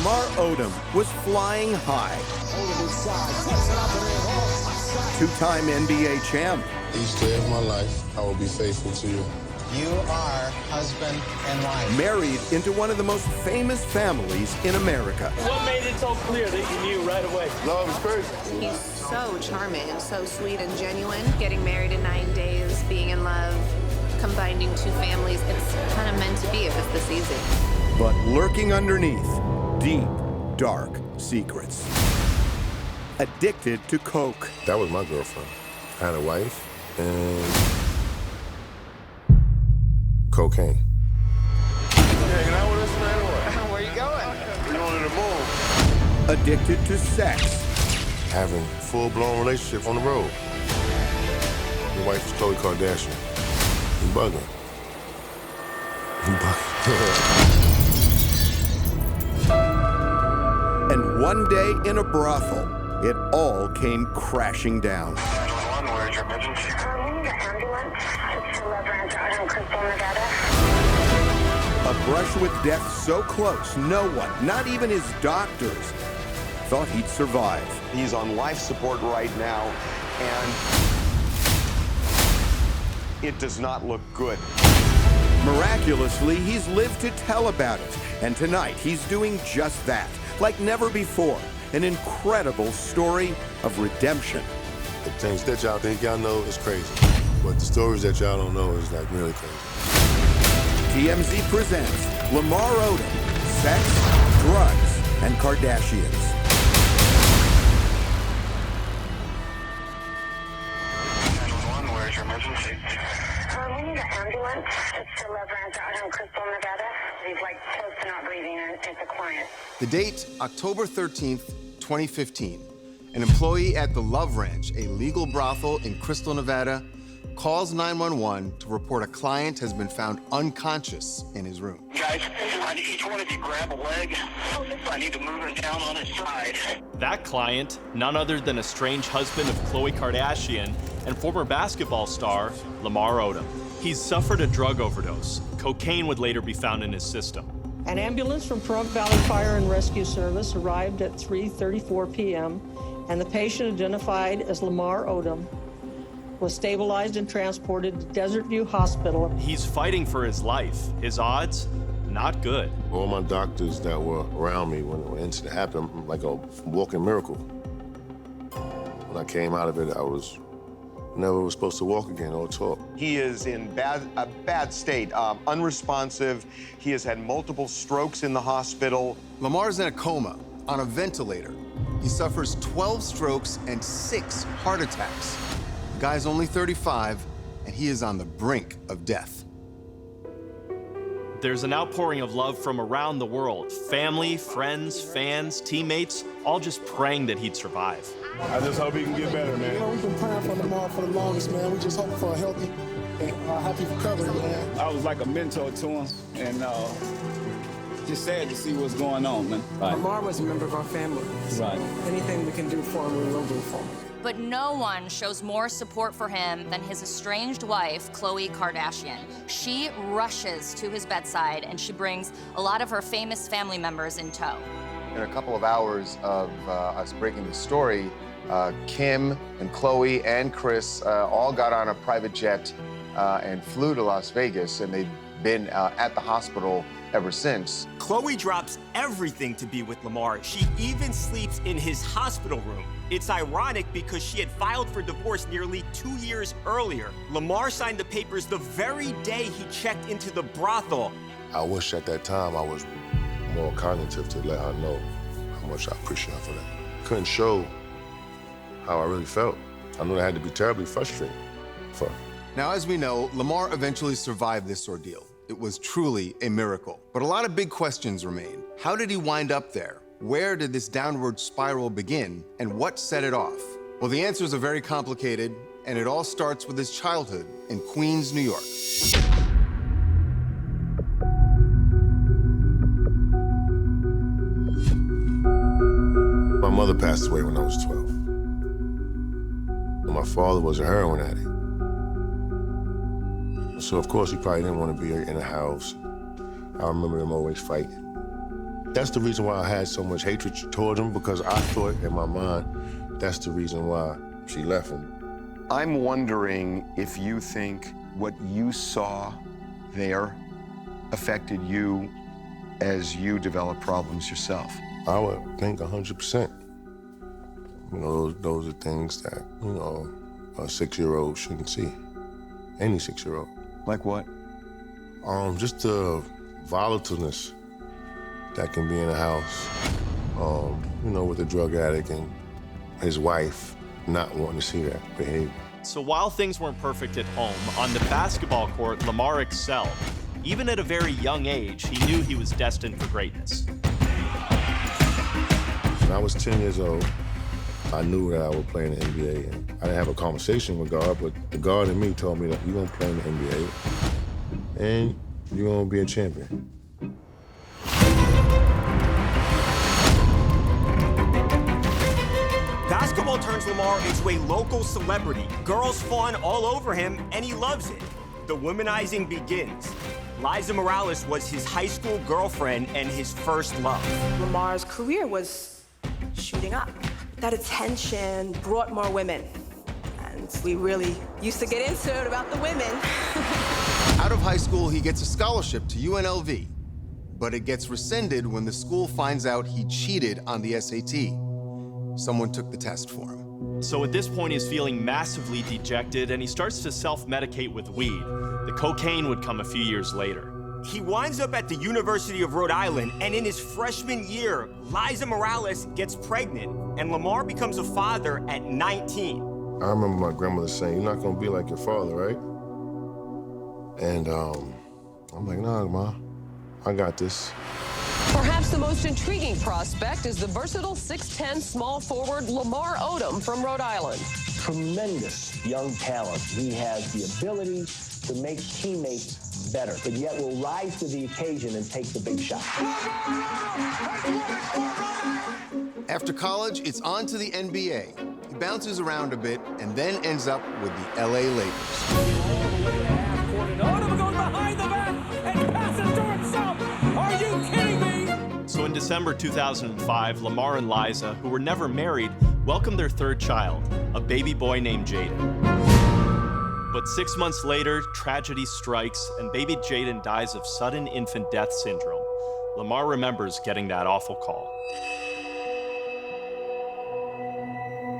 Lamar Odom was flying high. Two-time NBA champ. Each day of my life, I will be faithful to you. You are husband and wife. Married into one of the most famous families in America. What made it so clear that you knew right away? Love is crazy. He's so charming and so sweet and genuine. Getting married in 9 days, being in love, combining two families, it's kind of meant to be if it's this easy. But lurking underneath, deep, dark secrets. Addicted to coke. That was my girlfriend. I had a wife and cocaine. Hanging out with us tonight or what? Where you going? We're going to the mall. Addicted to sex. Having full-blown relationship on the road. Your wife is Khloé Kardashian. You bugging. You bugging. And one day in a brothel, it all came crashing down. Where's your emergency? We need an ambulance. It's the Levin out in Crystal, Nevada. A brush with death so close, no one, not even his doctors, thought he'd survive. He's on life support right now, and it does not look good. Miraculously, he's lived to tell about it, and tonight he's doing just that, like never before. An incredible story of redemption. The things that y'all think y'all know is crazy, but the stories that y'all don't know is like really crazy. TMZ presents Lamar Odom, Sex, Drugs, and Kardashians. Where's your emergency? We need an ambulance. It's the Levin out in Crystal, Nevada. He's like close to not breathing, and it's a client. The date, October 13th, 2015. An employee at the Love Ranch, a legal brothel in Crystal, Nevada, calls 911 to report a client has been found unconscious in his room. Guys, I need each one of you grab a leg. I need to move him down on his side. That client, none other than estranged husband of Khloé Kardashian and former basketball star Lamar Odom. He's suffered a drug overdose. Cocaine would later be found in his system. An ambulance from Pahrump Valley Fire and Rescue Service arrived at 3:34 p.m., and the patient, identified as Lamar Odom, was stabilized and transported to Desert View Hospital. He's fighting for his life. His odds, not good. All my doctors that were around me when the incident happened, I'm like a walking miracle. When I came out of it, I was never was supposed to walk again or talk. He is in a bad state, unresponsive. He has had multiple strokes in the hospital. Lamar's in a coma, on a ventilator. He suffers 12 strokes and 6 heart attacks. The guy's only 35, and he is on the brink of death. There's an outpouring of love from around the world. Family, friends, fans, teammates, all just praying that he'd survive. I just hope he can get better, man. You know, we've been praying for Lamar for the longest, man. We just hope for a healthy and happy recovery, man. I was like a mentor to him, and just sad to see what's going on, man. Right. Lamar was a member of our family. So right. Anything we can do for him, we will do for him. But no one shows more support for him than his estranged wife, Khloé Kardashian. She rushes to his bedside, and she brings a lot of her famous family members in tow. In a couple of hours of us breaking the story, Kim and Khloé and Chris all got on a private jet and flew to Las Vegas, and they've been at the hospital ever since. Khloé drops everything to be with Lamar. She even sleeps in his hospital room. It's ironic because she had filed for divorce nearly 2 years earlier. Lamar signed the papers the very day he checked into the brothel. I wish at that time I was more cognitive to let her know how much I appreciate her for that. Couldn't show how I really felt. I knew I had to be terribly frustrated for her. Now, as we know, Lamar eventually survived this ordeal. It was truly a miracle. But a lot of big questions remain. How did he wind up there? Where did this downward spiral begin? And what set it off? Well, the answers are very complicated, and it all starts with his childhood in Queens, New York. My mother passed away when I was 12. And my father was a heroin addict. So, of course, he probably didn't want to be in the house. I remember them always fighting. That's the reason why I had so much hatred toward him, because I thought in my mind, that's the reason why she left him. I'm wondering if you think what you saw there affected you as you developed problems yourself. I would think 100%. You know, those are things that, you know, a 6-year-old shouldn't see. Any 6-year-old. Like what? Just the volatileness that can be in a house. You know, with a drug addict and his wife not wanting to see that behavior. So while things weren't perfect at home, on the basketball court, Lamar excelled. Even at a very young age, he knew he was destined for greatness. When I was 10 years old, I knew that I would play in the NBA. And I didn't have a conversation with God, but the God in me told me that you're gonna play in the NBA and you're gonna be a champion. Basketball turns Lamar into a local celebrity. Girls fawn all over him, and he loves it. The womanizing begins. Liza Morales was his high school girlfriend and his first love. Lamar's career was shooting up. That attention brought more women. And we really used to get into it about the women. Out of high school, he gets a scholarship to UNLV, but it gets rescinded when the school finds out he cheated on the SAT. Someone took the test for him. So at this point, he's feeling massively dejected, and he starts to self-medicate with weed. The cocaine would come a few years later. He winds up at the University of Rhode Island, and in his freshman year, Liza Morales gets pregnant, and Lamar becomes a father at 19. I remember my grandmother saying, "You're not gonna be like your father, right?" And I'm like, "Nah, Ma, I got this." Perhaps the most intriguing prospect is the versatile 6'10" small forward Lamar Odom from Rhode Island. Tremendous young talent. He has the ability to make teammates better, but yet will rise to the occasion and take the big shot. After college, it's on to the NBA. He bounces around a bit and then ends up with the LA Lakers. Odom goes behind the back and passes to himself. Are you kidding me? So in December 2005, Lamar and Liza, who were never married, welcomed their third child, a baby boy named Jaden. But 6 months later, tragedy strikes, and baby Jaden dies of sudden infant death syndrome. Lamar remembers getting that awful call.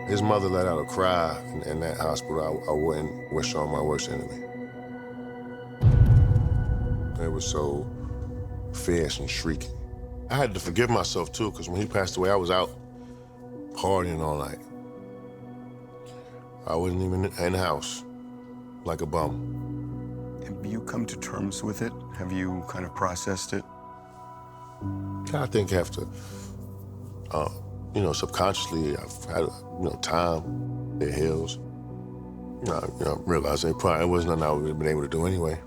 His mother let out a cry in that hospital I wouldn't wish on my worst enemy. It was so fierce and shrieking. I had to forgive myself, too, because when he passed away, I was out partying all night. I wasn't even in the house, like a bum. Have you come to terms with it? Have you kind of processed it? I think after, you know, subconsciously, I've had, you know, time, it heals. I realized it probably wasn't nothing I would have been able to do anyway.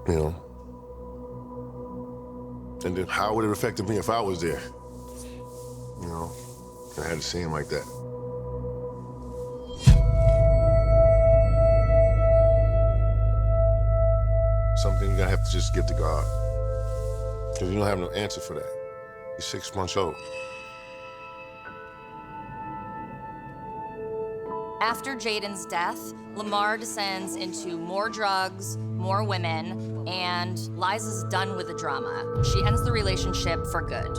You know, and then how would it have affected me if I was there? You know, I had to see him like that. Something you're gonna have to just give to God, because you don't have no answer for that. He's 6 months old. After Jaden's death, Lamar descends into more drugs, more women, and Liza's done with the drama. She ends the relationship for good.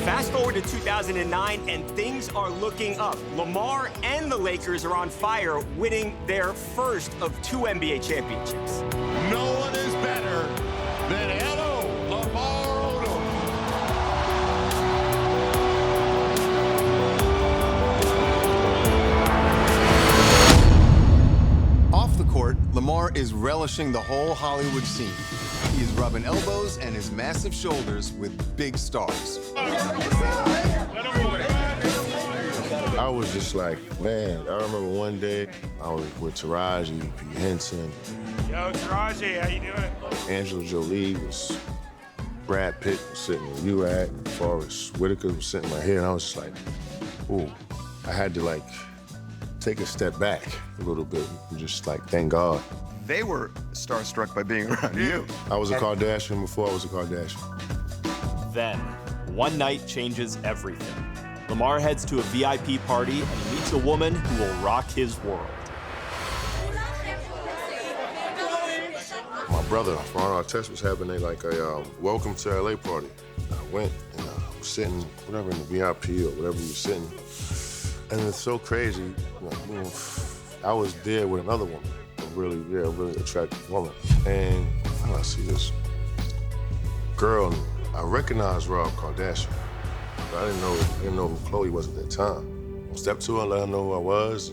Fast forward to 2009, and things are looking up. Lamar and the Lakers are on fire, winning their first of 2 NBA championships. No one is better than Lamar Odom. Off the court, Lamar is relishing the whole Hollywood scene. He is rubbing elbows and his massive shoulders with big stars. I was just like, man, I remember one day I was with Taraji P. Henson. Yo, Taraji, how you doing? Angela Jolie was Brad Pitt was sitting where you at, Forrest Whitaker was sitting right here, and I was just like, ooh. I had to like take a step back a little bit and just like thank God. They were starstruck by being around you. I was a Kardashian before I was a Kardashian. Then, one night changes everything. Lamar heads to a VIP party and he meets a woman who will rock his world. My brother, Ron Artest, was having a welcome to LA party. I went and I was sitting, whatever, in the VIP or whatever you were sitting. And it's so crazy. I was there with another woman, a really attractive woman. And I see this girl, and I recognized Rob Kardashian. But I didn't know who Khloé was at that time. I stepped to her and let her know who I was.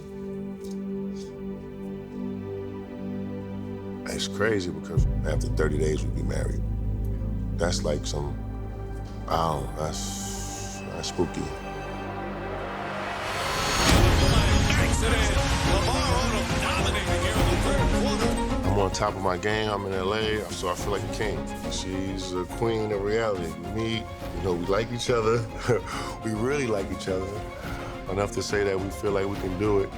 It's crazy because after 30 days we'd be married. That's like some, I don't know, that's spooky. Lamar Odom dominating here in the third quarter. I'm on top of my game. I'm in LA, so I feel like a king. She's a queen of reality. We meet, we like each other. We really like each other. Enough to say that we feel like we can do it.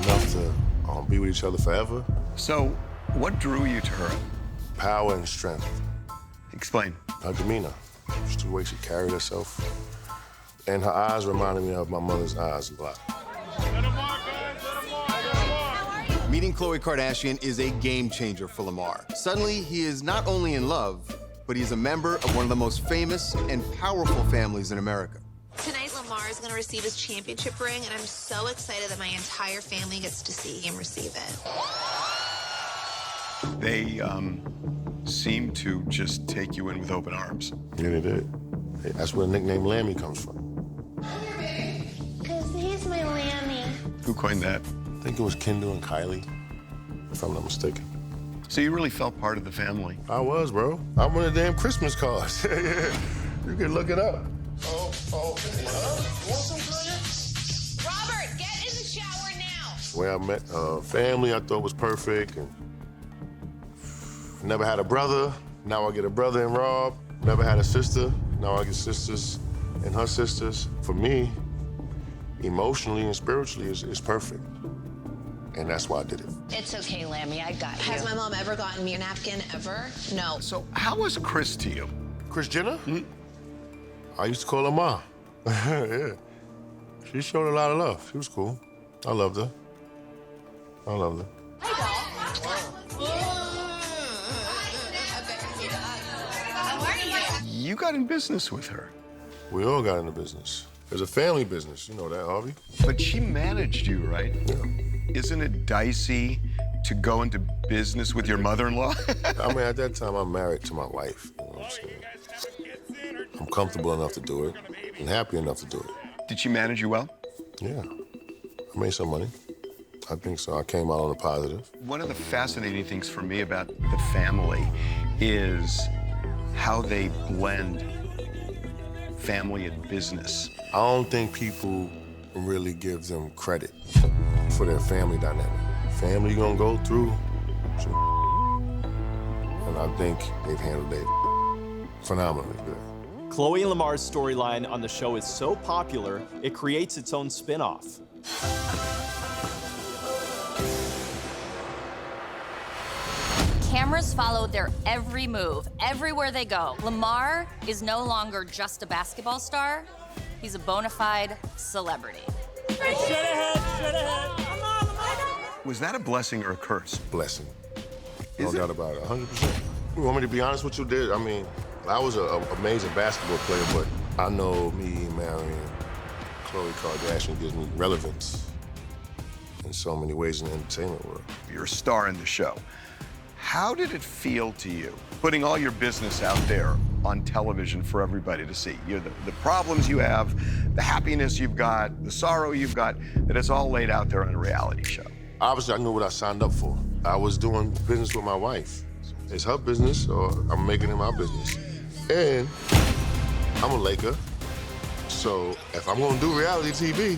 Enough to be with each other forever. So, what drew you to her? Power and strength. Explain. Her demeanor, just the way she carried herself. And her eyes reminded me of my mother's eyes a lot. Meeting Khloé Kardashian is a game changer for Lamar. Suddenly, he is not only in love, but he's a member of one of the most famous and powerful families in America. Tonight, Lamar is going to receive his championship ring, and I'm so excited that my entire family gets to see him receive it. They seem to just take you in with open arms. Yeah, they did. That's where the nickname Lammy comes from. Because he's my Lammy. Who coined that? I think it was Kendall and Kylie, if I'm not mistaken. So you really felt part of the family? I was, bro. I'm one of the damn Christmas cards. Yeah. You can look it up. Robert, get in the shower now. Where I met family, I thought was perfect. And never had a brother. Now I get a brother in Rob. Never had a sister. Now I get sisters and her sisters. For me, emotionally and spiritually, it's perfect. And that's why I did it. It's okay, Lammy, I got you. Has my mom ever gotten me a napkin, ever? No. So how was Kris to you? Kris Jenner? I used to call her Ma. Yeah. She showed a lot of love. She was cool. I loved her. I loved her. You got in business with her. We all got into business. It's a family business, you know that, Harvey. But she managed you, right? Yeah. Isn't it dicey to go into business with your mother-in-law? I mean, at that time, I'm married to my wife. You know what I'm saying? I'm comfortable enough to do it and happy enough to do it. Did she manage you well? Yeah. I made some money. I think so. I came out on a positive. One of the fascinating things for me about the family is how they blend family and business. I don't think people really give them credit for their family dynamic. Family gonna go through some and I think they've handled it phenomenally good. Khloé and Lamar's storyline on the show is so popular, it creates its own spin-off. Cameras follow their every move, everywhere they go. Lamar is no longer just a basketball star, he's a bona fide celebrity. Was that a blessing or a curse? Blessing. No doubt about it, 100%. You want me to be honest with you, I mean, I was an amazing basketball player, but I know me marrying Khloé Kardashian gives me relevance in so many ways in the entertainment world. You're a star in the show. How did it feel to you, putting all your business out there on television for everybody to see? The problems you have, the happiness you've got, the sorrow you've got, that it's all laid out there on a reality show. Obviously, I knew what I signed up for. I was doing business with my wife. It's her business, or I'm making it my business. And I'm a Laker, so if I'm gonna do reality TV,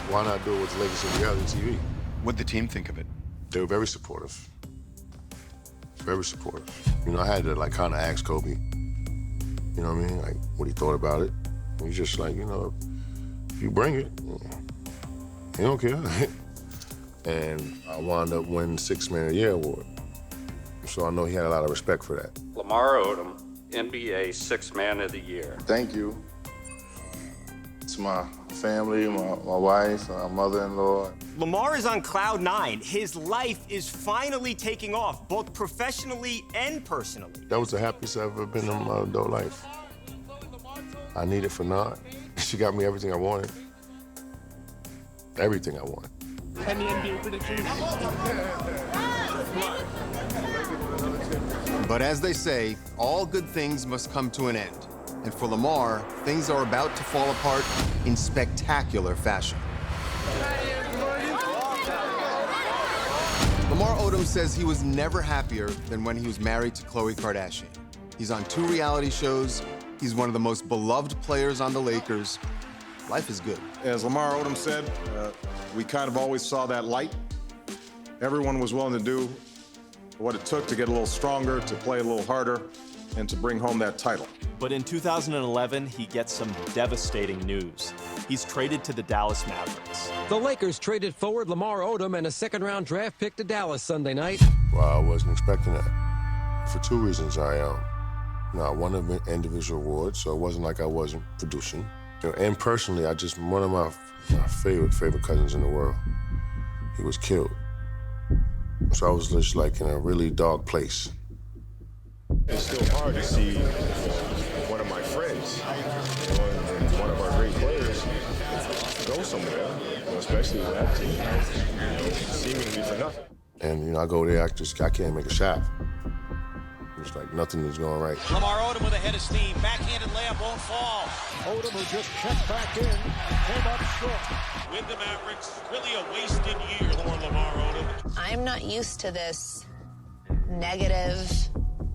why not do it with the Lakers in reality TV? What'd the team think of it? They were very supportive. very supportive. You know, I had to like kind of ask Kobe, you know what I mean? Like what he thought about it. And he's just like, you know, if you bring it, he don't care. And I wound up winning 6th Man of the Year award. So I know he had a lot of respect for that. Lamar Odom, NBA 6th Man of the Year. Thank you to my family, my wife, my mother-in-law. Lamar is on cloud 9. His life is finally taking off, both professionally and personally. That was the happiest I've ever been in my adult life. I need it for naught. She got me everything I wanted. Everything I wanted. Any NBA predictions? But as they say, all good things must come to an end. And for Lamar, things are about to fall apart in spectacular fashion. Lamar Odom says he was never happier than when he was married to Khloé Kardashian. He's on 2 reality shows. He's one of the most beloved players on the Lakers. Life is good. As Lamar Odom said, we kind of always saw that light. Everyone was willing to do what it took to get a little stronger, to play a little harder, and to bring home that title. But in 2011, he gets some devastating news. He's traded to the Dallas Mavericks. The Lakers traded forward Lamar Odom and a 2nd-round draft pick to Dallas Sunday night. Well, I wasn't expecting that. For 2 reasons, I won an individual award, so it wasn't like I wasn't producing. You know, and personally, one of my favorite cousins in the world, he was killed. So I was just like in a really dark place. It's still hard to see one of my friends, one of our great players, go somewhere, especially with that team, seemingly for nothing. And you know, I go there, I can't make a shot. It's like nothing is going right. Lamar Odom with a head of steam. Backhanded layup won't fall. Odom, who just checked back in, came up short. With the Mavericks, really a wasted year for Lamar Odom. I'm not used to this negative,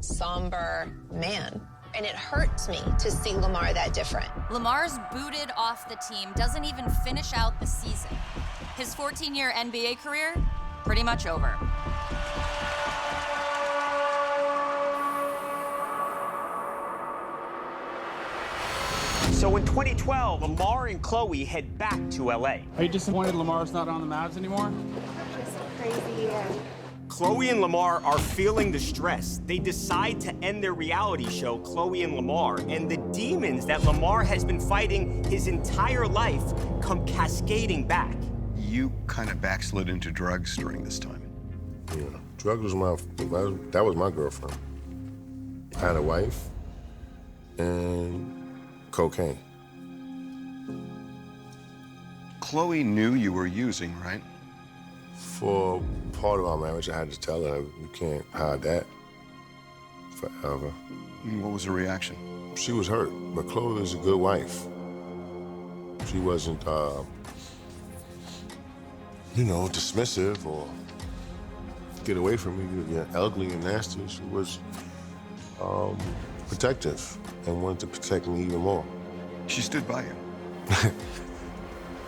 somber man. And it hurts me to see Lamar that different. Lamar's booted off the team, doesn't even finish out the season. His 14-year NBA career, pretty much over. So in 2012, Lamar and Khloé head back to LA. Are you disappointed Lamar's not on the Mavs anymore? Crazy. Khloé and Lamar are feeling the stress. They decide to end their reality show, Khloé and Lamar, and the demons that Lamar has been fighting his entire life come cascading back. You kind of backslid into drugs during this time. Yeah, drugs was that was my girlfriend. I had a wife and cocaine. Khloé knew you were using, right? For part of our marriage, I had to tell her, you can't hide that forever. And what was her reaction? She was hurt, but Khloé was a good wife. She wasn't, dismissive or get away from me, you're ugly and nasty. She was protective and wanted to protect me even more. She stood by you.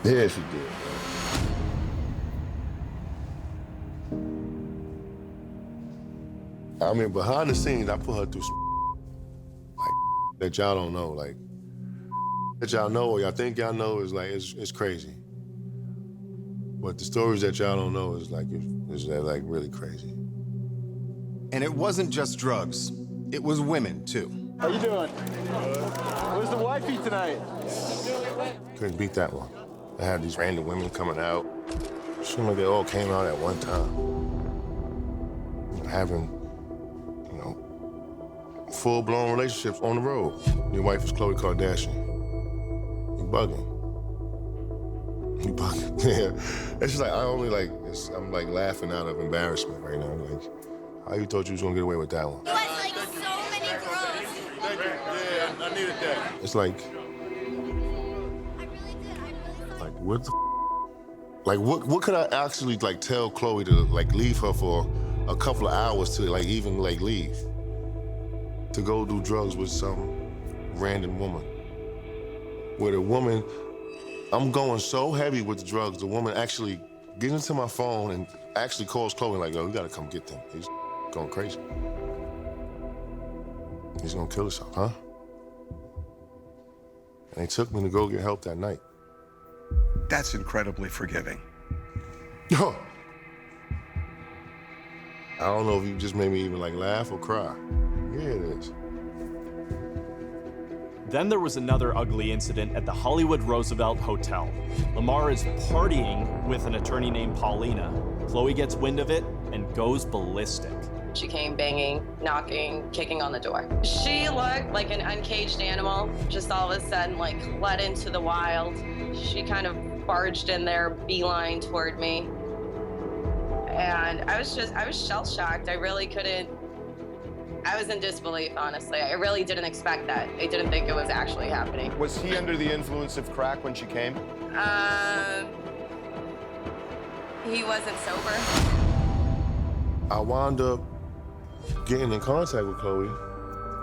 Yeah, she did. I mean, behind the scenes, I put her through some that y'all don't know, that y'all know or y'all think y'all know is it's crazy. But the stories that y'all don't know is really crazy. And it wasn't just drugs. It was women, too. How you doing? Where's the wifey tonight? Couldn't beat that one. I had these random women coming out. Seemed like they all came out at one time. Having, full-blown relationships on the road. Your wife is Khloé Kardashian. You bugging. You bugging. Yeah. It's just I'm laughing out of embarrassment right now. How you thought you was gonna get away with that one? You had so many girls. Thank you. Yeah, I needed that. It's what could I actually tell Khloé to leave her for a couple of hours to even leave? To go do drugs with some random woman. Where the woman, I'm going so heavy with the drugs, the woman actually gets into my phone and actually calls Khloé yo, you gotta come get them. He's going crazy. He's gonna kill himself, huh? And they took me to go get help that night. That's incredibly forgiving. Yo, I don't know if you just made me even like laugh or cry. Yeah, it is. Then there was another ugly incident at the Hollywood Roosevelt Hotel. Lamar is partying with an attorney named Paulina. Khloé gets wind of it and goes ballistic. She came banging, knocking, kicking on the door. She looked like an uncaged animal, just all of a sudden, like, let into the wild. She kind of barged in there, beeline toward me. And I was shell-shocked. I really couldn't, I was in disbelief, honestly. I really didn't expect that. I didn't think it was actually happening. Was he under the influence of crack when she came? He wasn't sober. I wound up getting in contact with Khloé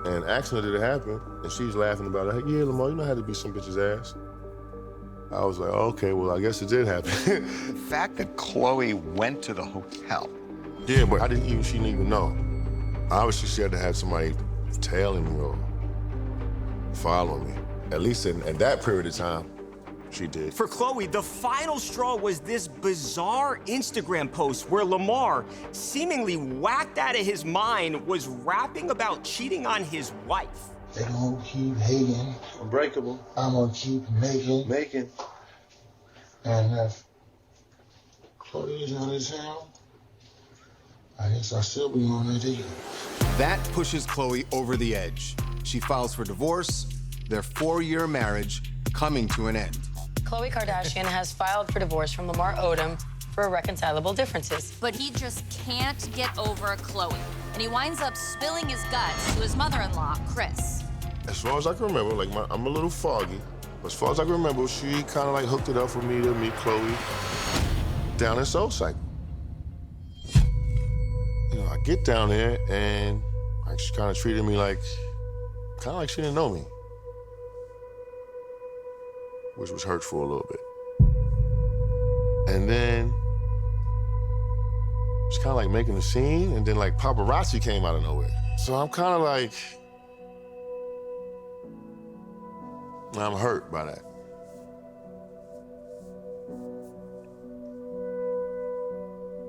and asking her did it happen, and she's laughing about it. Like, yeah, Lamar, you know how to beat some bitch's ass. I was like, okay, well, I guess it did happen. The fact that Khloé went to the hotel. Yeah, but she didn't even know. Obviously, she had to have somebody tailing me or following me. At least in that period of time, she did. For Khloé, the final straw was this bizarre Instagram post where Lamar, seemingly whacked out of his mind, was rapping about cheating on his wife. They gonna keep hating. Unbreakable. I'm gonna keep making. And if Khloé's on his hand, I guess I'll still be on it either. That pushes Khloé over the edge. She files for divorce, their 4-year marriage coming to an end. Khloé Kardashian has filed for divorce from Lamar Odom for irreconcilable differences. But he just can't get over Khloé, and he winds up spilling his guts to his mother-in-law, Kris. As far as I can remember, like I'm a little foggy. As far as I can remember, she kind of like hooked it up for me to meet Khloé down in Soul Cycle. You know, I get down there and like she kind of treated me like, kind of like she didn't know me, which was hurtful a little bit. And then she's kind of like making a scene, and then like paparazzi came out of nowhere. So I'm kind of like, I'm hurt by that.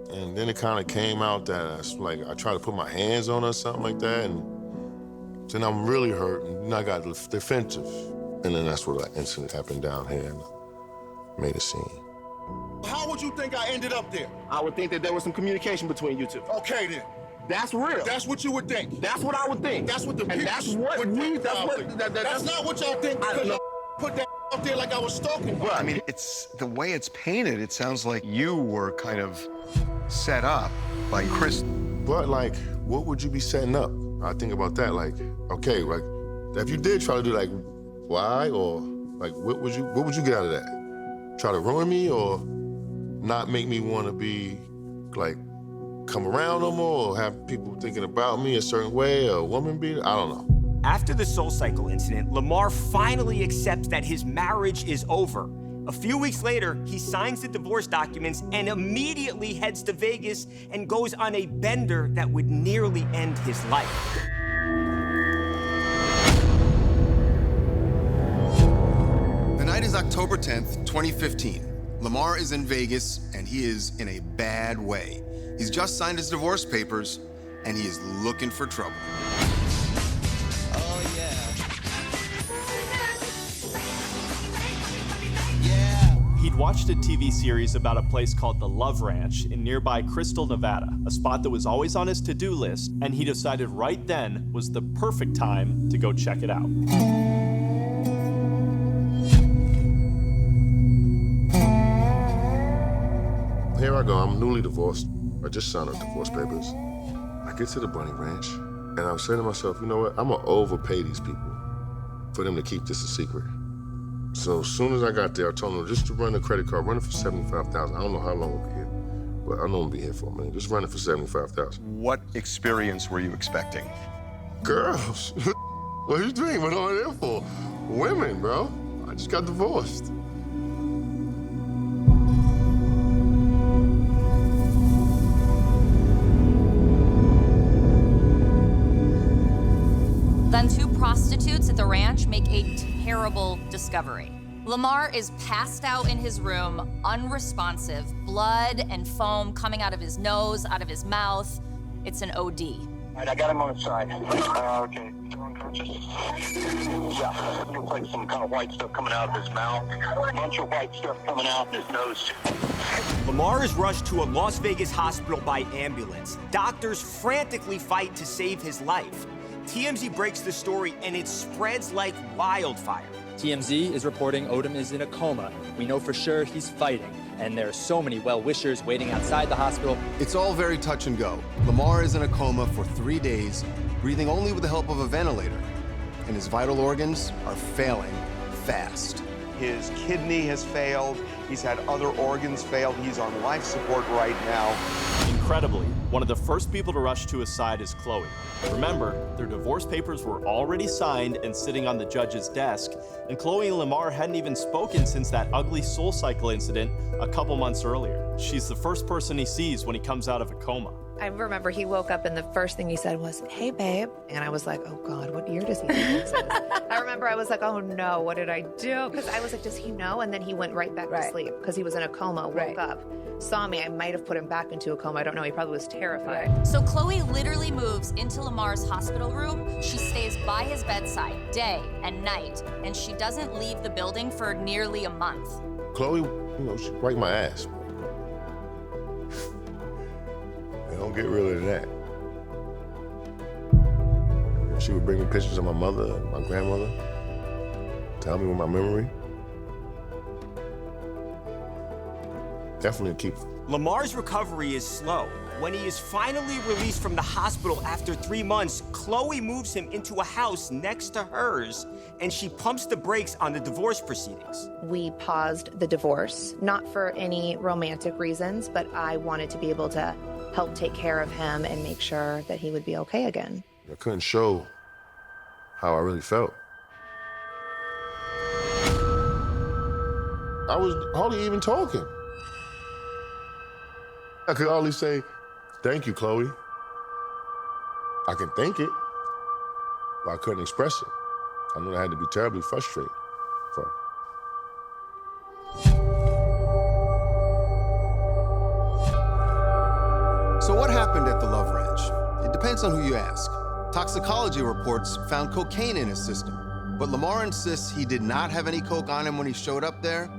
And then it kind of came out that I tried to put my hands on her or something like that, and then I'm really hurt, and then I got defensive. And then that's where that incident happened down here and made a scene. How would you think I ended up there? I would think that there was some communication between you two. Okay, then. That's real. That's what you would think. That's what I would think. That's what the and people that's what would think. that's not what y'all think. Put that up there like I was stalking. Well, I mean, it's the way it's painted. It sounds like you were kind of set up by Kris. But like, what would you be setting up? I think about that. Like, okay, like if you did try to do like, why or like, what would you get out of that? Try to ruin me or not make me want to be like come around no more, or have people thinking about me a certain way, or a woman beater? I don't know. After the Soul Cycle incident, Lamar finally accepts that his marriage is over. A few weeks later, he signs the divorce documents and immediately heads to Vegas and goes on a bender that would nearly end his life. The night is October 10th, 2015. Lamar is in Vegas, and he is in a bad way. He's just signed his divorce papers, and he is looking for trouble. Oh, yeah. He'd watched a TV series about a place called the Love Ranch in nearby Crystal, Nevada, a spot that was always on his to-do list, and he decided right then was the perfect time to go check it out. Here I go, I'm newly divorced. I just signed up divorce papers. I get to the Bunny Ranch, and I'm saying to myself, you know what? I'm gonna overpay these people for them to keep this a secret. So as soon as I got there, I told them just to run the credit card, run it for $75,000. I don't know how long we'll be here, but I know I'll be here for a minute. Just run it for $75,000. What experience were you expecting? Girls. What are you doing? What am I there for? Women, bro. I just got divorced. Then prostitutes at the ranch make a terrible discovery. Lamar is passed out in his room, unresponsive, blood and foam coming out of his nose, out of his mouth. It's an OD. All right, I got him on the side. Okay. Yeah, looks like some kind of white stuff coming out of his mouth. A bunch of white stuff coming out of his nose. Lamar is rushed to a Las Vegas hospital by ambulance. Doctors frantically fight to save his life. TMZ breaks the story, and it spreads like wildfire. TMZ is reporting Odom is in a coma. We know for sure he's fighting, and there are so many well-wishers waiting outside the hospital. It's all very touch and go. Lamar is in a coma for 3 days, breathing only with the help of a ventilator, and his vital organs are failing fast. His kidney has failed. He's had other organs fail. He's on life support right now. Incredibly, one of the first people to rush to his side is Khloé. Remember, their divorce papers were already signed and sitting on the judge's desk, and Khloé and Lamar hadn't even spoken since that ugly SoulCycle incident a couple months earlier. She's the first person he sees when he comes out of a coma. I remember he woke up and the first thing he said was, "Hey, babe." And I was like, oh God, what year does he think this is? I remember I was like, oh no, what did I do? Because I was like, does he know? And then he went right back to sleep because he was in a coma, woke up, saw me. I might have put him back into a coma. I don't know. He probably was terrified. So Khloé literally moves into Lamar's hospital room. She stays by his bedside day and night, and she doesn't leave the building for nearly a month. Khloé, she wiped my ass. Don't get rid of that. She would bring me pictures of my mother and my grandmother, tell me with my memory. Definitely a keeper. Lamar's recovery is slow. When he is finally released from the hospital after 3 months, Khloé moves him into a house next to hers, and she pumps the brakes on the divorce proceedings. We paused the divorce, not for any romantic reasons, but I wanted to be able to help take care of him and make sure that he would be okay again. I couldn't show how I really felt. I was hardly even talking. I could only say, thank you, Khloé. I can think it, but I couldn't express it. I knew I had to be terribly frustrated for her. So what happened at the Love Ranch? It depends on who you ask. Toxicology reports found cocaine in his system, but Lamar insists he did not have any coke on him when he showed up there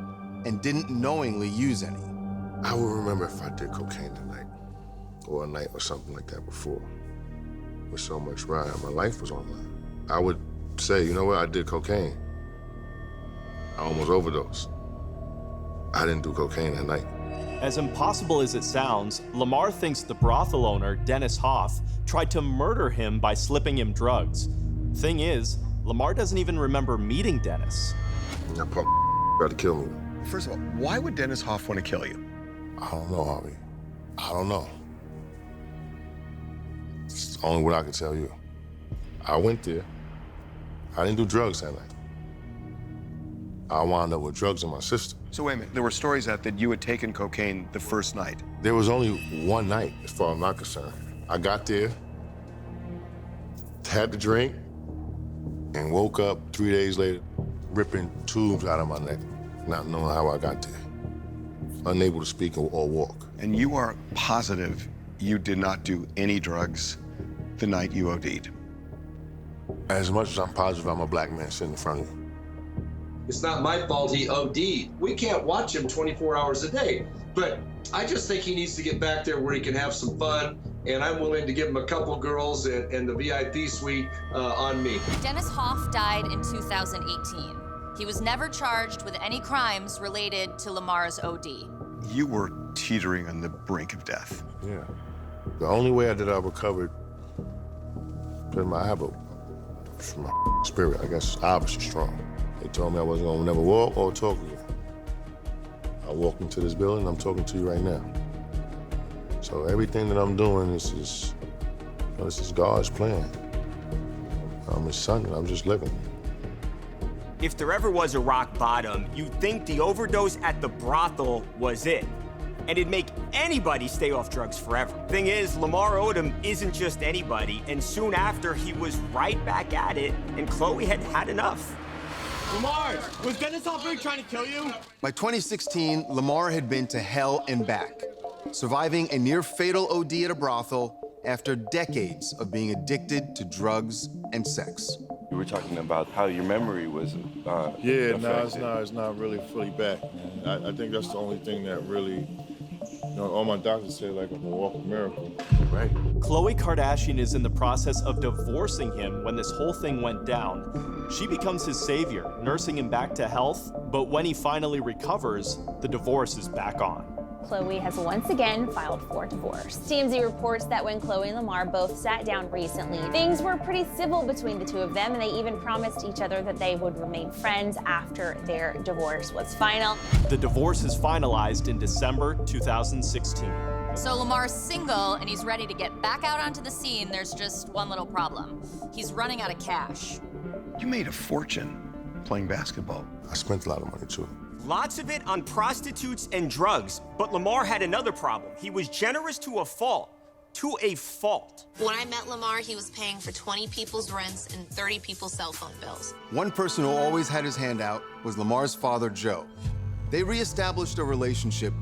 and didn't knowingly use any. I will remember if I did cocaine tonight, or a night or something like that before. With so much ride, my life was on the line. I would say, you know what, I did cocaine. I almost overdosed. I didn't do cocaine that night. As impossible as it sounds, Lamar thinks the brothel owner, Dennis Hoff, tried to murder him by slipping him drugs. Thing is, Lamar doesn't even remember meeting Dennis. That punk tried to kill me. First of all, why would Dennis Hoff want to kill you? I don't know, Harvey. I don't know. It's only what I can tell you. I went there. I didn't do drugs that night. I wound up with drugs in my system. So wait a minute, there were stories out that you had taken cocaine the first night. There was only one night, as far as I'm not concerned. I got there, had the drink, and woke up 3 days later, ripping tubes out of my neck, not knowing how I got there. Unable to speak or walk. And you are positive you did not do any drugs the night you OD'd? As much as I'm positive I'm a black man sitting in front of you. It's not my fault he OD'd. We can't watch him 24 hours a day, but I just think he needs to get back there where he can have some fun, and I'm willing to give him a couple girls and the VIP suite on me. Dennis Hoff died in 2018. He was never charged with any crimes related to Lamar's OD. You were teetering on the brink of death. Yeah. The only way that I recovered, because I have my spirit, I guess, obviously strong. They told me I wasn't gonna never walk or talk again. I walked into this building, I'm talking to you right now. So everything that I'm doing, this is God's plan. I'm his son, and I'm just living. If there ever was a rock bottom, you'd think the overdose at the brothel was it. and it'd make anybody stay off drugs forever. Thing is, Lamar Odom isn't just anybody, and soon after, he was right back at it, and Khloé had had enough. Lamar, was Dennis Hopper trying to kill you? By 2016, Lamar had been to hell and back, surviving a near-fatal OD at a brothel after decades of being addicted to drugs and sex. You were talking about how your memory was Yeah, affected. it's not really fully back, man. I think that's the only thing that really, all my doctors say, like, I'm a walking miracle. Right. Khloé Kardashian is in the process of divorcing him when this whole thing went down. She becomes his savior, nursing him back to health, but when he finally recovers, the divorce is back on. Khloé has once again filed for divorce. TMZ reports that when Khloé and Lamar both sat down recently, things were pretty civil between the two of them, and they even promised each other that they would remain friends after their divorce was final. The divorce is finalized in December 2016. So Lamar's single and he's ready to get back out onto the scene. There's just one little problem. He's running out of cash. You made a fortune playing basketball. I spent a lot of money too. Lots of it on prostitutes and drugs, but Lamar had another problem. He was generous to a fault. To a fault. When I met Lamar, he was paying for 20 people's rents and 30 people's cell phone bills. One person who always had his hand out was Lamar's father, Joe. They reestablished a relationship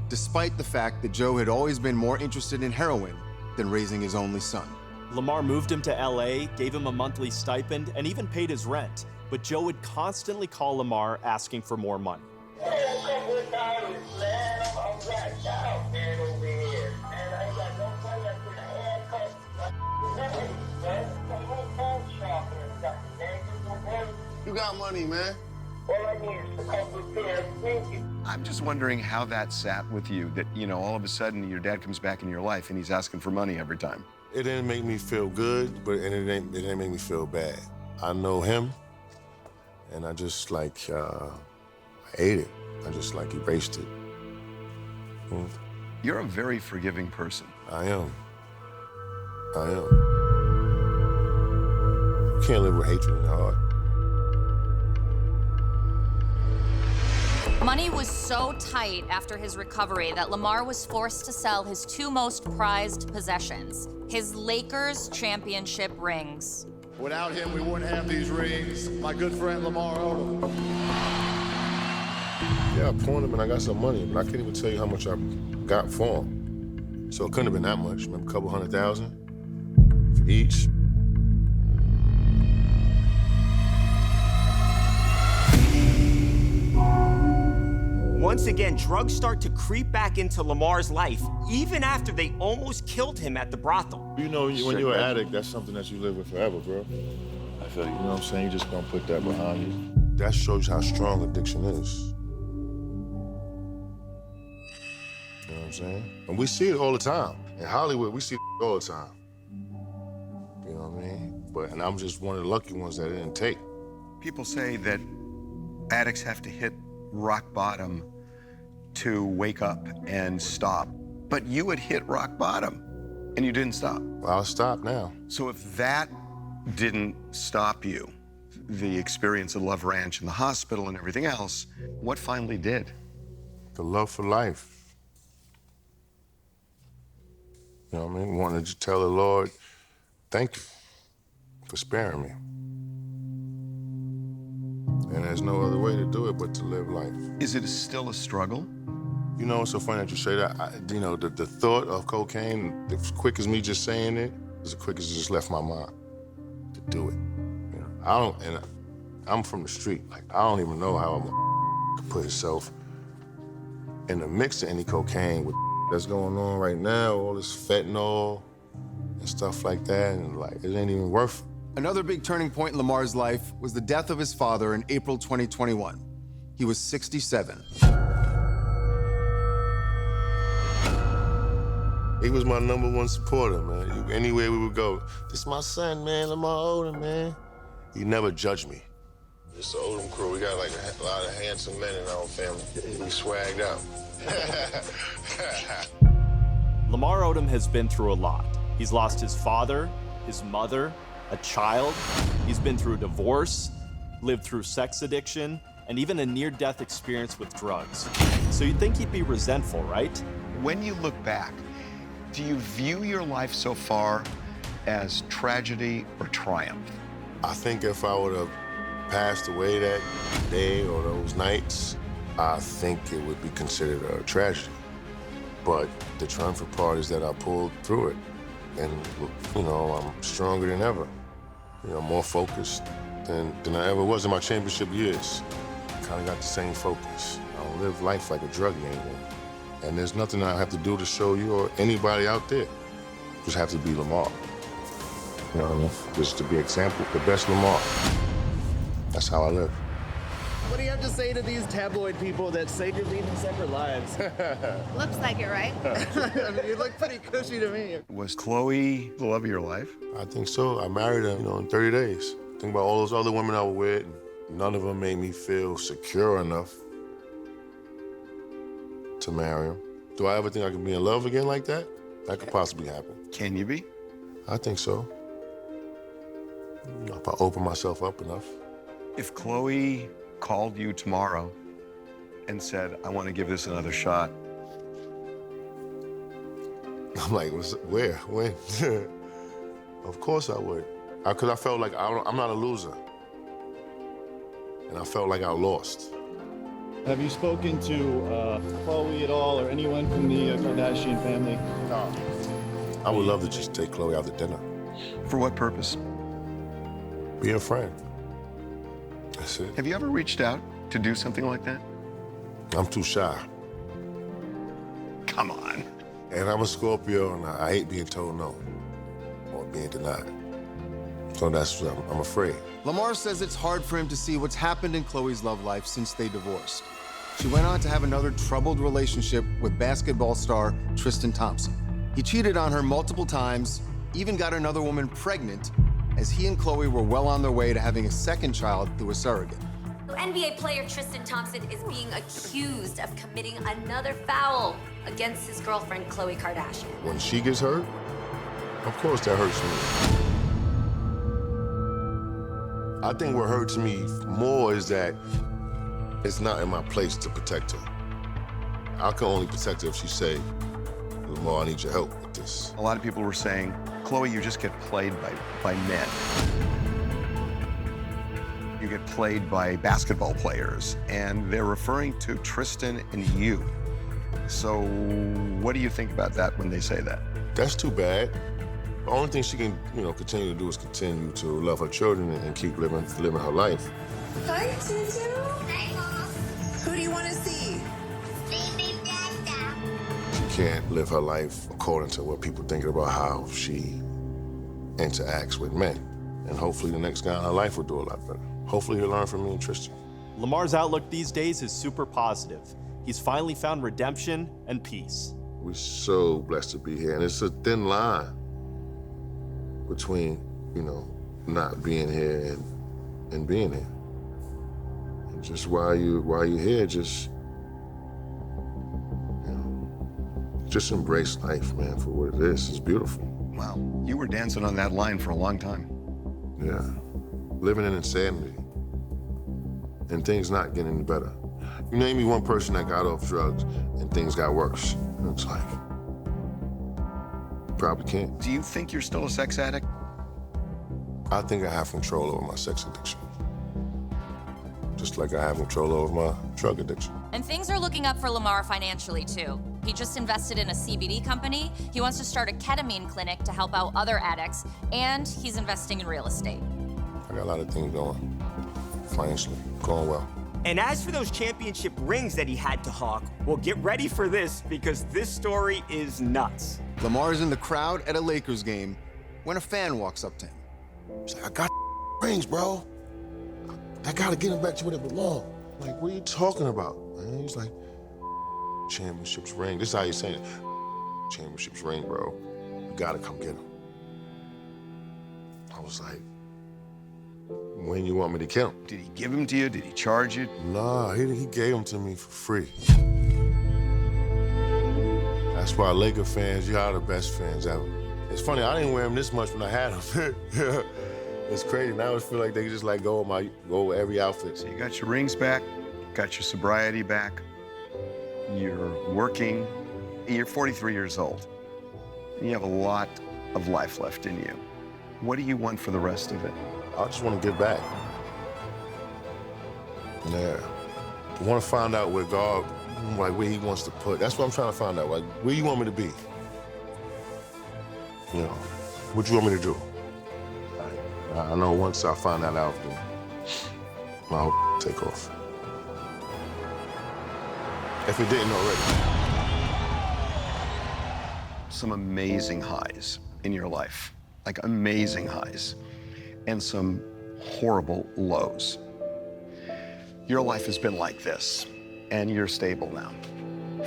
despite the fact that Joe had always been more interested in heroin than raising his only son. Lamar moved him to LA, gave him a monthly stipend, and even paid his rent. But Joe would constantly call Lamar asking for more money. You got money, man. I'm just wondering how that sat with you, that, all of a sudden your dad comes back in your life and he's asking for money every time. It didn't make me feel good, but it didn't make me feel bad. I know him, and I just I ate it. I just erased it. You're a very forgiving person. I am. You can't live with hatred in your heart. Money was so tight after his recovery that Lamar was forced to sell his two most prized possessions, his Lakers championship rings. Without him, we wouldn't have these rings. My good friend Lamar Odom. Yeah, I pawned them and I got some money, but I can't even tell you how much I got for them. So it couldn't have been that much, maybe a couple $100,000 for each. Once again, drugs start to creep back into Lamar's life, even after they almost killed him at the brothel. When you're an addict, that's something that you live with forever, bro. I feel you. You know what I'm saying? You just don't put that behind you. That shows you how strong addiction is. You know what I'm saying? And we see it all the time. In Hollywood, we see it all the time. You know what I mean? And I'm just one of the lucky ones that it didn't take. People say that addicts have to hit rock bottom to wake up and stop. But you had hit rock bottom and you didn't stop. Well, I'll stop now. So if that didn't stop you, the experience of Love Ranch and the hospital and everything else, what finally did? The love for life. You know what I mean? Wanted to tell the Lord, thank you for sparing me. And there's no other way to do it but to live life. Is it still a struggle? You know, it's so funny that you say that. The thought of cocaine, as quick as me just saying it, as quick as it just left my mind to do it. I'm from the street. I don't even know how I'm could put itself in the mix of any cocaine with that's going on right now, all this fentanyl and stuff like that, and it ain't even worth it. Another big turning point in Lamar's life was the death of his father in April 2021. He was 67. He was my #1 supporter, man. Anywhere we would go, this is my son, man, Lamar Odom, man. He never judged me. It's the Odom crew. We got a lot of handsome men in our family. We swagged out. Lamar Odom has been through a lot. He's lost his father, his mother, a child. He's been through a divorce, lived through sex addiction, and even a near-death experience with drugs. So you'd think he'd be resentful, right? When you look back, do you view your life so far as tragedy or triumph? I think if I would have passed away that day or those nights, I think it would be considered a tragedy. But the triumphant part is that I pulled through it. And, you know, I'm stronger than ever. You know, more focused than I ever was in my championship years. Kind of got the same focus. I don't live life like a druggie anymore. And there's nothing I have to do to show you or anybody out there. Just have to be Lamar. You know what I mean? Just to be example, the best Lamar. That's how I live. What do you have to say to these tabloid people that say you're leading separate lives? Looks like it, right? I mean, you look pretty cushy to me. Was Khloé the love of your life? I think so. I married her, you know, in 30 days. Think about all those other women I was with. None of them made me feel secure enough to marry them. Do I ever think I can be in love again like that? That could possibly happen. Can you be? I think so. You know, if I open myself up enough. If Khloé called you tomorrow and said, I want to give this another shot. I'm like, where, when? Of course I would. Because I felt like I'm not a loser. And I felt like I lost. Have you spoken to Khloé at all or anyone from the Kardashian family? No. I would love to just take Khloé out to dinner. For what purpose? Be a friend. That's it. Have you ever reached out to do something like that? I'm too shy. Come on. And I'm a Scorpio, and I hate being told no or being denied. So that's what I'm afraid. Lamar says it's hard for him to see what's happened in Khloé's love life since they divorced. She went on to have another troubled relationship with basketball star Tristan Thompson. He cheated on her multiple times, even got another woman pregnant, as he and Khloé were well on their way to having a second child through a surrogate. NBA player Tristan Thompson is being accused of committing another foul against his girlfriend, Khloé Kardashian. When she gets hurt, of course that hurts me. I think what hurts me more is that it's not in my place to protect her. I can only protect her if she say, Lamar, I need your help with this. A lot of people were saying, Khloé, you just get played by men. You get played by basketball players, and they're referring to Tristan and you. So what do you think about that when they say that? That's too bad. The only thing she can, you know, continue to do is continue to love her children and keep living her life. Hi, Tutu. Hi, Mama. Who do you want to see? She can't live her life according to what people think about how she interacts with men. And hopefully the next guy in her life will do a lot better. Hopefully he'll learn from me and Tristan. Lamar's outlook these days is super positive. He's finally found redemption and peace. We're so blessed to be here, and it's a thin line between, you know, not being here and being here. And just while you're here, just, you know, just embrace life, man, for what it is. It's beautiful. Wow, you were dancing on that line for a long time. Yeah, living in insanity, and things not getting any better. You name me one person that got off drugs and things got worse. It's like, probably can't. Do you think you're still a sex addict? I think I have control over my sex addiction. Just like I have control over my drug addiction. And things are looking up for Lamar financially, too. He just invested in a CBD company. He wants to start a ketamine clinic to help out other addicts, and he's investing in real estate. I got a lot of things going financially, going well. And as for those championship rings that he had to hawk, well, get ready for this, because this story is nuts. Lamar's in the crowd at a Lakers game when a fan walks up to him. He's like, I got rings, bro. I gotta get him back to where they belong. Like, what are you talking about, man? He's like, championships ring. This is how he's saying it. Championships ring, bro. You gotta come get him. I was like, when you want me to kill him? Did he give him to you? Did he charge you? Nah, he gave them to me for free. That's why Laker fans, you are the best fans ever. It's funny, I didn't wear them this much when I had them. It's crazy. Now I feel like they just like go with every outfit. So you got your rings back, got your sobriety back, you're working. you're 43 years old. You have a lot of life left in you. What do you want for the rest of it? I just want to give back. Yeah. I want to find out where God, like where he wants to put. That's what I'm trying to find out. Like, where you want me to be? You know, what you want me to do? I know once I find that out, then my whole take off. If it didn't already. Some amazing highs in your life, like amazing highs, and some horrible lows. Your life has been like this, and you're stable now.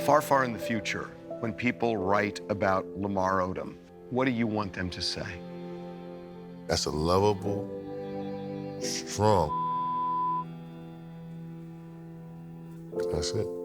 Far, far in the future, when people write about Lamar Odom, what do you want them to say? That's a lovable, strong. That's it.